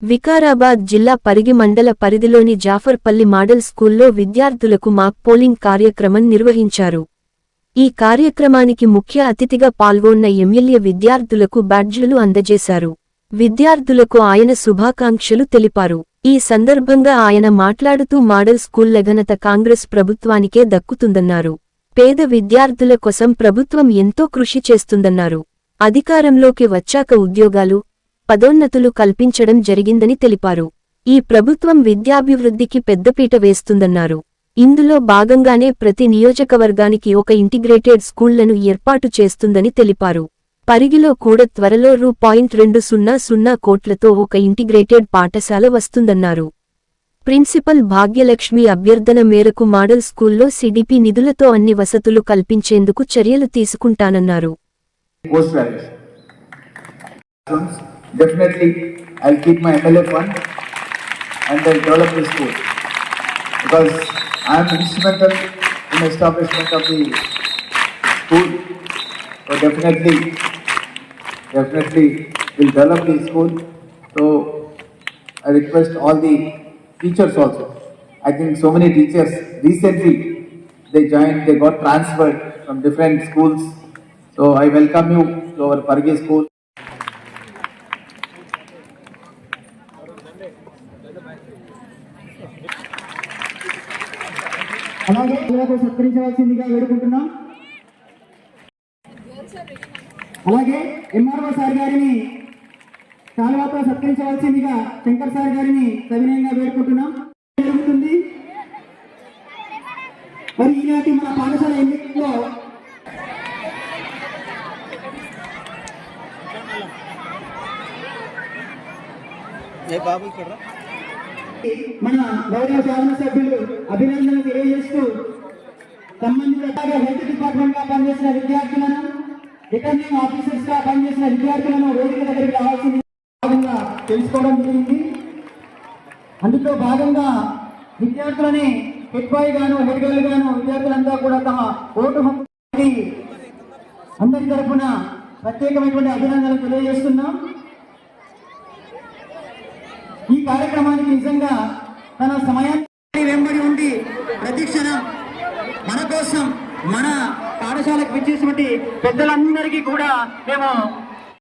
వికారాబాద్ జిల్లా పరిగి మండల పరిధిలోని జాఫర్పల్లి మోడల్ స్కూల్లో విద్యార్థులకు మాక్ పోలింగ్ కార్యక్రమం నిర్వహించారు. ఈ కార్యక్రమానికి ముఖ్య అతిథిగా పాల్గొన్న ఎమ్మెల్యే విద్యార్థులకు బ్యాడ్జ్లు అందజేశారు. విద్యార్థులకు ఆయన శుభాకాంక్షలు తెలిపారు. ఈ సందర్భంగా ఆయన మాట్లాడుతూ మోడల్ స్కూళ్ల ఘనత కాంగ్రెస్ ప్రభుత్వానికే దక్కుతుందన్నారు. పేద విద్యార్థుల కోసం ప్రభుత్వం ఎంతో కృషి చేస్తుందన్నారు. అధికారంలోకి వచ్చాక ఉద్యోగాలు, పదోన్నతులు కల్పించడం జరిగిందని తెలిపారు. ఈ ప్రభుత్వం విద్యాభివృద్ధికి పెద్దపీట వేస్తుందన్నారు. ఇందులో భాగంగానే ప్రతి నియోజకవర్గానికి ఒక ఇంటిగ్రేటెడ్ స్కూళ్లను ఏర్పాటు చేస్తుందని తెలిపారు. పరిగిలో కూడా త్వరలో రూ.200 కోట్లతో ఒక ఇంటిగ్రేటెడ్ పాఠశాల వస్తుందన్నారు. ప్రిన్సిపల్ భాగ్యలక్ష్మి అభ్యర్థన మేరకు మోడల్ స్కూల్లో సిడిపి నిధులతో అన్ని వసతులు కల్పించేందుకు చర్యలు తీసుకుంటానన్నారు. Definitely, I'll keep my MLA fund and then develop the school because I am instrumental in establishment of the school. So definitely will develop the school. So I request all the teachers also. I think so many teachers recently they got transferred from different schools. So I welcome you to our Pargi school. అలాగే సత్కరించవలసిందిగా వేడుకుంటున్నాం. అలాగే MRO sir గారిని శాలువాతో సత్కరించవలసిందిగా Shankar sir గారిని సవినయంగా వేడుకుంటున్నాం. జరుగుతుంది. మరి ఈనాటి మన పాఠశాల ఎన్నికల్లో మన గౌరవ శాసనసభ్యులు అభినందనలు తెలియజేస్తూ సంబంధిత హెల్త్ డిపార్ట్మెంట్ గా పనిచేసిన విద్యార్థులను, రిటర్నింగ్ ఆఫీసర్స్ గా పనిచేసిన విద్యార్థులను వేదిక దగ్గరికి రావాల్సింది భాగంగా తెలుసుకోవడం జరిగింది. అందులో భాగంగా విద్యార్థులని హెడ్ బాయ్ గాను, హెడ్ గర్ల్ గాను విద్యార్థులంతా కూడా తమ ఓటు హక్కు అందరి తరఫున ప్రత్యేకమైనటువంటి అభినందనలు తెలియజేస్తున్నాం. ఈ కార్యక్రమానికి నిజంగా తన సమయాన్ని వెంబడి ఉండి ప్రతిక్షణం మన కోసం మన పాఠశాలకు విచ్చేసినటువంటి పెద్దలందరికీ కూడా మేము